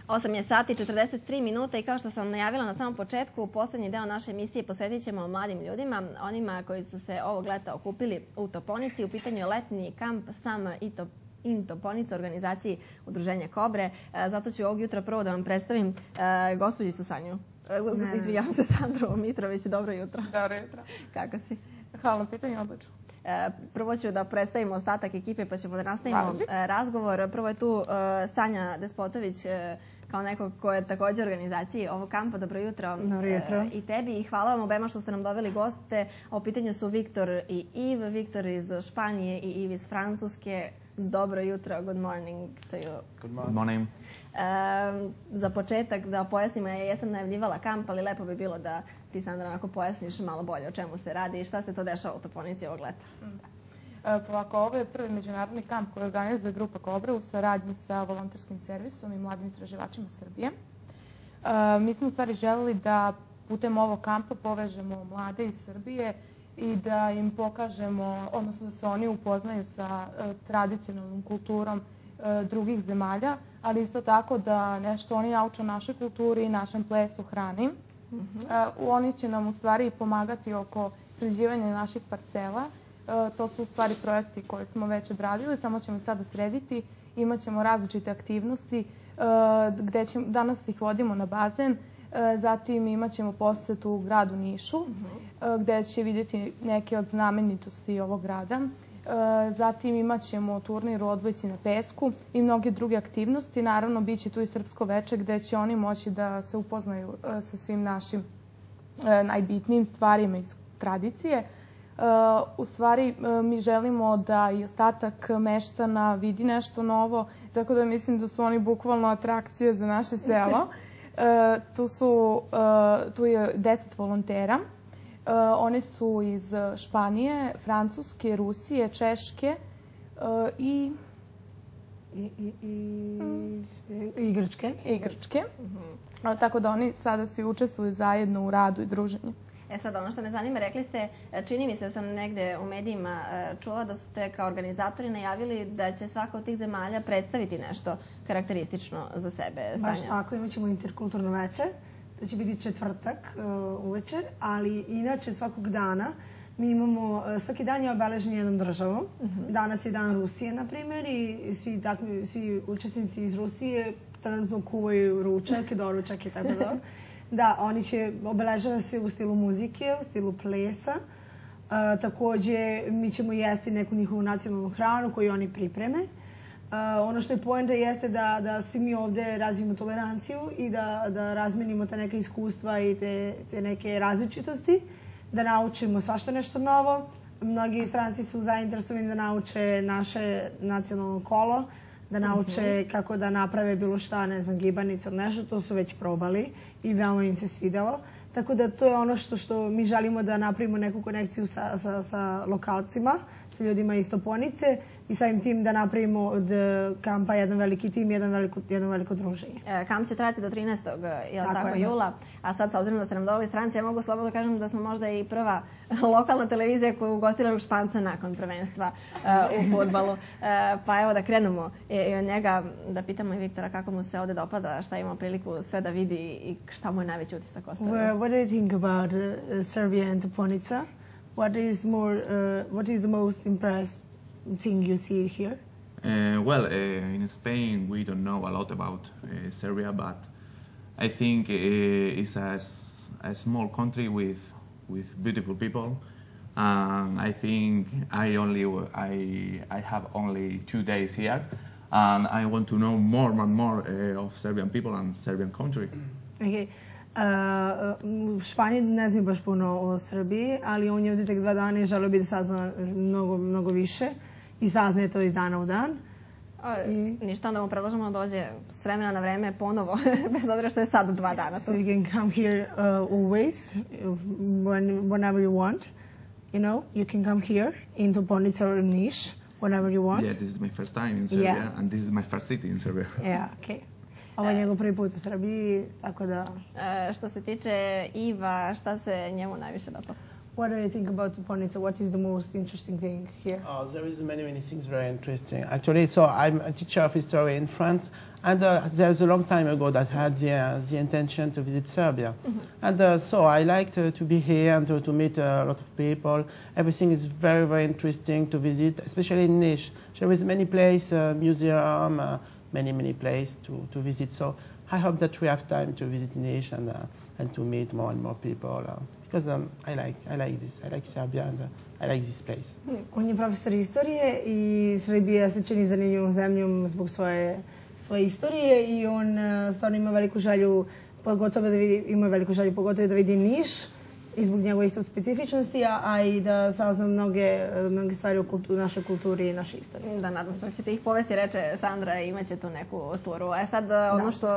8 je sati i 43 minuta i kao što sam najavila na samom početku, poslednji deo naše emisije posvetit ćemo mladim ljudima, onima koji su se ovog leta okupili u Toponici. U pitanju je letnji kamp Summer in Toponica, organizaciji Udruženja Kobre. Zato ću ovog jutra prvo da vam predstavim gospođicu Sanju. Izvinjavam se, Sandru Mitrović. Dobro jutro. Dobro jutro. Kako si? Hvala na pitanju, odlično. Prvo ću da predstavimo ostatak ekipe pa ćemo da nastavimo razgovor. Prvo je tu Sanja Despotović kao neko ko je također u organizaciji ovog kampa. Dobro jutro. Dobro jutro. I tebi i hvala vam obema što ste nam doveli goste. U pitanju su Viktor i Iv. Viktor iz Španije i Iv iz Francuske. Dobro jutro. Good morning to you. Good morning. Za početak da pojasnimo, ja jesam najavljivala kamp, ali lepo bi bilo da ti, Sandra, onako pojasniš malo bolje o čemu se radi i šta se to dešava u Toponici ovog leta. Ovako, ovo je prvi međunarodni kamp koji organizuje Grupa Kobre u saradnji sa volonterskim servisom i mladim istraživačima Srbije. Mi smo u stvari želeli da putem ovog kampa povežemo mlade iz Srbije i da im pokažemo, odnosno da se oni upoznaju sa tradicionalnom kulturom drugih zemalja, ali isto tako da nešto oni nauče o našoj kulturi i našem plesu, hrani. Oni će nam u stvari pomagati oko sređivanja naših parcela. To su u stvari projekti koje smo već odradili, samo ćemo sada srediti. Imaćemo različite aktivnosti gde danas ih vodimo na bazen. Zatim imat ćemo posetu u gradu Nišu gde će vidjeti neke od znamenitosti ovog grada. Zatim imat ćemo turnir u odbojci na pesku i mnoge druge aktivnosti. Naravno, bit će tu i srpsko veče gde će oni moći da se upoznaju sa svim našim najbitnijim stvarima iz tradicije. U stvari, mi želimo da i ostatak meštana vidi nešto novo, tako da mislim da su oni bukvalno atrakcije za naše selo. Tu je 10 volontera. One su iz Španije, Francuske, Rusije, Češke i Grčke. Tako da oni sada svi učestvuju zajedno u radu i druženju. Sad, ono što me zanima, rekli ste, čini mi se sam negde u medijima čula da ste kao organizatori najavili da će svaka od tih zemalja predstaviti nešto karakteristično za sebe. Baš tako, imat ćemo interkulturno veče. To će biti četvrtak uveče, ali inače svakog dana mi imamo, svaki dan je obeležen jednom državom. Danas je dan Rusije, na primjer, i svi učesnici iz Rusije trenutno kuvaju ručak i doručak i tako da. Da, oni će obeležavati se u stilu muzike, u stilu plesa. Takođe, mi ćemo jesti neku njihovu nacionalnu hranu koju oni pripreme. Ono što je poenta jeste da svi mi ovde razvijemo toleranciju i da razmenimo ta neka iskustva i te neke različitosti, da naučimo svašta nešto novo. Mnogi stranci su zainteresovani da nauče naše nacionalno kolo, da nauče kako da naprave bilo šta, ne znam, gibanicu ili nešto, to su već probali i veoma im se svidelo. Tako da to je ono što mi želimo da napravimo neku konekciju sa lokalcima, sa ljudima iz Toponice i samim tim da napravimo od kampa jedan veliki tim, jedno veliko druženje. Kamp će trajati do 13. jula, a sad, s obzirom da ste nam doveli stranci, ja mogu slobodno kažem da smo možda i prva lokalna televizija koja je ugostila Španca nakon prvenstva u fudbalu. Pa evo da krenemo i od njega, da pitamo i Viktora kako mu se ovde dopada, šta ima priliku sve da vidi i šta mu je najveći utisak ostavio. What do you think about Serbia and Toponica? What is the most impressive thing you see here? In Spain we don't know a lot about Serbia, but I think it's a small country with beautiful people. I think I have only 2 days here, and I want to know more and more of Serbian people and Serbian country. Okay. U Španiji ne znam baš puno o Srbiji, ali on je ovdje tek 2 dana i želeo bi da sazna mnogo više i saznaje to iz dana u dan. Ništa, onda mu predlažemo da dođe s vremena na vreme ponovo, bez obzira što je sad 2 dana. So you can come here always, whenever you want. You know, you can come here in Toponica or Niš, whenever you want. Yeah, this is my first time in Serbia, and this is my first city in Serbia. Yeah, okay. Ovo je njegov prvi put u Srbiji, tako da... Što se tiče Iva, šta se njemu najviše dopao? What do you think about Toponica? What is the most interesting thing here? Oh, there is many things very interesting. Actually, so I'm a teacher of history in France, and there's a long time ago that I had the intention to visit Serbia. And so I like to be here and to meet a lot of people. Everything is very interesting to visit, especially in Niš. There is many places, museum, many places to visit. So I hope that we have time to visit Niš and to meet more and more people. Because I like this. I like Serbia and I like this place. On je profesor istorije i Srbija se čini zanimljivom zemljom zbog svoje istorije i on stvarno ima veliku želju, pogotovo da vidi Niš i zbog njegove isto specifičnosti, a i da sazna mnoge stvari o našoj kulturi i našoj istoriji. Da, nadam se da ćete ih povesti, reče Sandra, i imaće tu neku turu. A sad, ono što,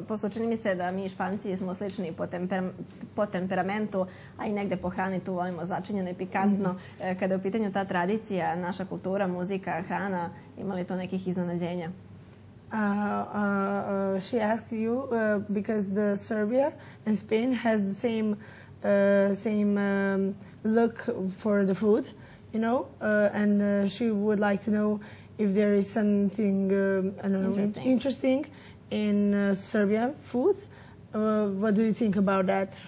posto čini mi se da mi Španci smo slični po temperamentu, a i negde po hrani tu volimo začinjeno i pikantno. Kada je u pitanju ta tradicija, naša kultura, muzika, hrana, ima li to nekih iznenađenja? She asked you because the Serbia and Spain has the same look for the food, you know, and she would like to know if there is something interesting in Serbian food. What do you think about that?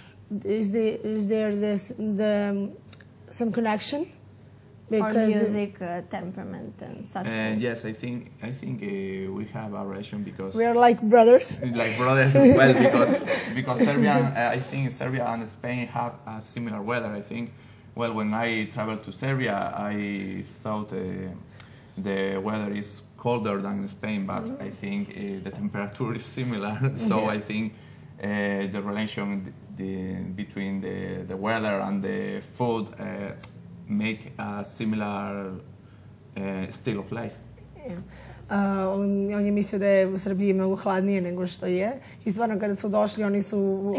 Is there some connection? Or music, temperament, and such things. Yes, I think we have a relation because we are like brothers. Like brothers, well, because I think Serbia and Spain have a similar weather. I think, well, when I traveled to Serbia, I thought the weather is colder than in Spain, but I think the temperature is similar. So I think the relation between the weather and the food make a similar style of life. On je mislio da je u Srbiji mnogo hladnije nego što je. I stvarno kada su došli, oni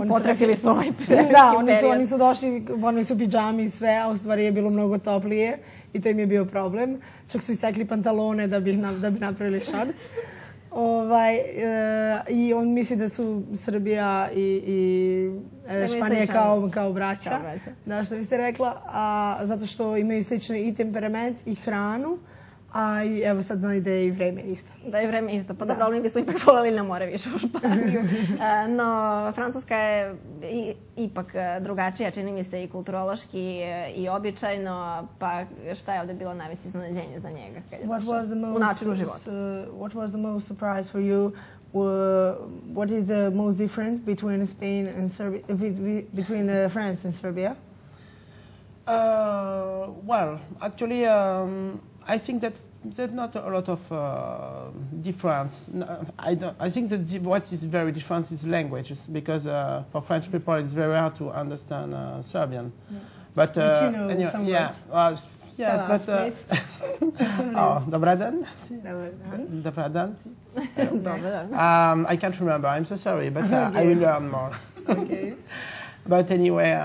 potrefili su ovaj period. Da, oni su došli, oni su pidžami i sve, a u stvari je bilo mnogo toplije i to im je bio problem. Čak su istekli pantalone da bi napravili šorc. I on misli da su Srbija i Španija kao braća. Da, što biste rekla, zato što imaju slično i temperament i hranu, a i evo sad znali da je i vreme isto. Da je vreme isto, pa dobro, mi bismo ipak voljeli na more više u Španiju. No, Francuska je ipak drugačija, čini mi se i kulturološki i običajno, pa šta je ovde bilo najveće iznenađenje za njega kad je došao u načinu života? What was the most surprise for you? What is the most different between Spain and Serbia, between France and Serbia? Well, actually, I think there's not a lot of difference. No, I think that what is very different is languages, because for French people it's very hard to understand Serbian. Yeah. But you know some words. Yes, but dobar dan. Dobar dan. I can't remember. I'm so sorry, but I will learn more. Okay. But anyway,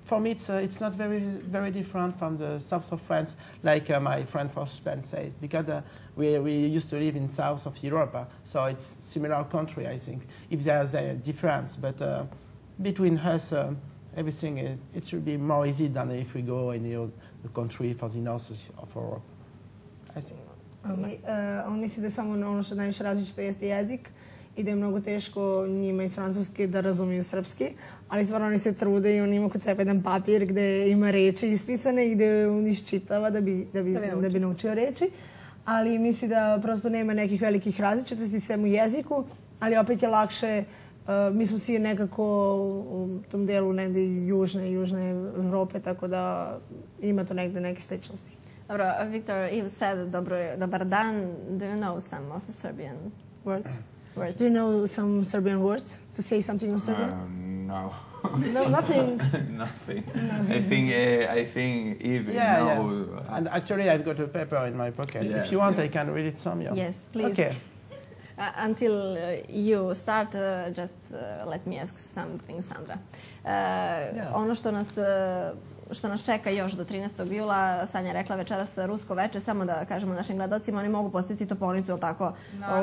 for me, it's not very different from the south of France, like my friend from Spain says, because we used to live in south of Europe, so it's similar country, I think. If there's a difference, but between us, everything it should be more easy than if we go in the country for the north of Europe, I think. On misli da samo ono što najviše različito jeste jezik i da je mnogo teško njima iz Francuske da razumiju srpski, ali stvarno oni se trude i on ima kod sebe jedan papir gde ima reči ispisane i gde on iščitava da bi naučio reči, ali misli da prosto nema nekih velikih različitosti sem u jeziku, ali opet je lakše. Mi smo svi nekako u tom delu negde južne Evrope, tako da ima to negde neke sličnosti. Dobro, Victor, you've said dobar dan. Do you know some of Serbian words? Do you know some Serbian words to say something in Serbian? No. No, nothing. Nothing. I think even no. Yeah. And actually, I've got a paper in my pocket. Yes, if you want, I can read it some. Yes, please. Okay. Until you start, just let me ask something, Sandra. Ono što nas čeka još do 13. jula, Sanja rekla večeras rusko veče, samo da kažemo našim gledalcima, oni mogu posjetiti Toponicu, ili tako,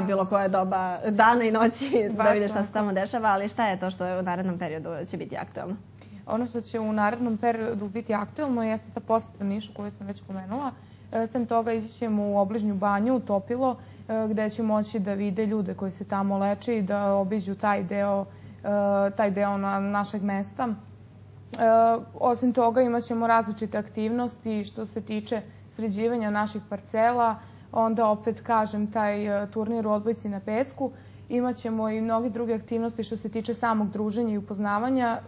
u bilo koje doba dana i noći, da vide šta se tamo dešava, ali šta je to što u narednom periodu će biti aktualno? Ono što će u narednom periodu biti aktuelno jeste ta poseta Nišu koju sam već pomenula. Sem toga ići ćemo u obližnju banju, u Topilo, gde će moći da vide ljude koji se tamo leče i da obiđu taj deo našeg mesta. Osim toga imat ćemo različite aktivnosti što se tiče sređivanja naših parcela, onda opet kažem taj turnir u odbojci na pesku. Imaćemo i mnogi druge aktivnosti što se tiče samog druženja i upoznavanja.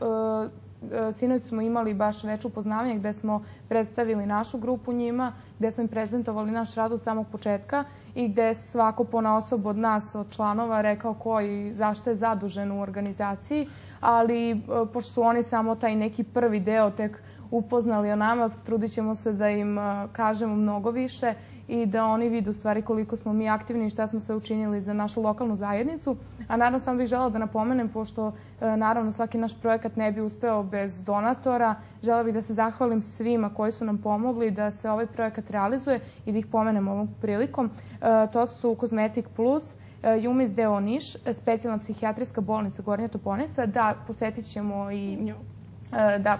Sinoć smo imali baš veče upoznavanje gde smo predstavili našu grupu njima, gde smo im prezentovali naš rad od samog početka i gde je svako ponaosob od nas, od članova, rekao ko i zašto je zadužen u organizaciji, ali pošto su oni samo taj neki prvi deo tek upoznali o nama, trudit ćemo se da im kažemo mnogo više i da oni vide u stvari koliko smo mi aktivni i šta smo sve učinili za našu lokalnu zajednicu. A naravno samo bih želela da napomenem, pošto naravno svaki naš projekat ne bi uspeo bez donatora, želela bih da se zahvalim svima koji su nam pomogli da se ovaj projekat realizuje i da ih pomenem ovom prilikom. To su Kozmetik Plus, Jumis deo Niš, specijalna psihijatrijska bolnica Gornja Toponica, da posetit ćemo i nju.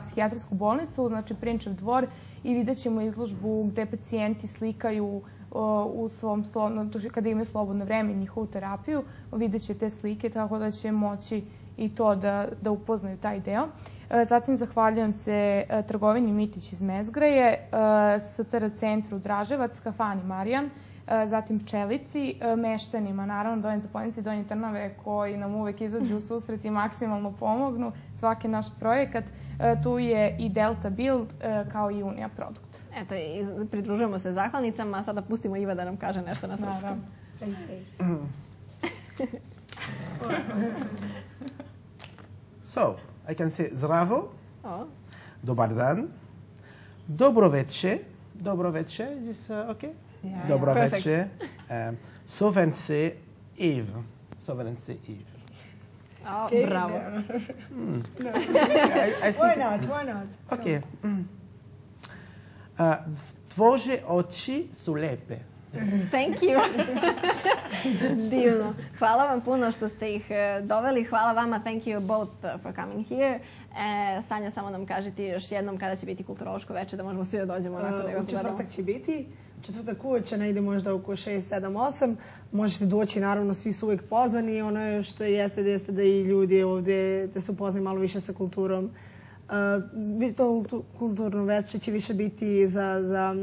Psihijatrijsku bolnicu, znači Prinčev dvor, i vidjet ćemo izložbu gde pacijenti slikaju kada imaju slobodno vreme njihovu terapiju, vidjet će te slike, tako da će moći i to da upoznaju taj deo. Zatim zahvaljujem se trgovini Mitić iz Mezgraje, SCR centru Draževac, kafani Marijan, zatim Pčelici, meštanima, naravno Donje Toponice i Donje Trnave koji nam uvek izađu u susret i maksimalno pomognu svaki naš projekat. Tu je i Delta Build kao i Unija Produkt. Eto, pridružujemo se zahvalnicama, a sada pustimo Iva da nam kaže nešto na srpskom. So, I can say zdravo, dobar dan, dobro veče, is this okay? Dobro veče, sovence Eve. Bravo. Why not? Okay. Tvoje oči su lepe. Thank you. Divno. Hvala vam puno što ste ih doveli. Hvala vama. Thank you both for coming here. Sanja, samo nam kažite još jednom kada će biti kulturološko veče da možemo svi da dođemo onako da ga gledamo. U četvrtak će biti. Četvrtak uveče, negde možda oko 6, 7, 8. Možete doći, naravno, svi su uvijek pozvani. Ono što jeste da i ljudi ovdje da se upoznaju malo više sa kulturom. To kulturno veče će više biti za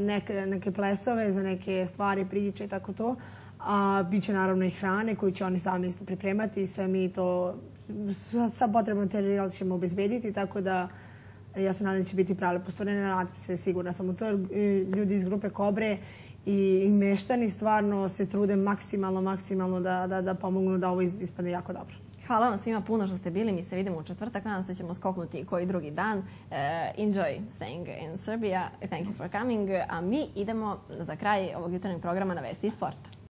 neke plesove, za neke stvari, priče i tako to. A bit će naravno i hrane koju će oni sami isto pripremati i sve mi to sa potrebnom materijal ćemo obezbediti, tako da ja se nadam da će biti prelepo stvorene, nadam se, sigurna sam u to. Ljudi iz grupe Kobre i meštani stvarno se trude maksimalno da pomognu da ovo ispadne jako dobro. Hvala vam svima puno što ste bili. Mi se vidimo u četvrtak. Nadam se da ćemo skoknuti koji drugi dan. Enjoy staying in Serbia. Thank you for coming. A mi idemo za kraj ovog jutarnjeg programa na Vesti i sporta.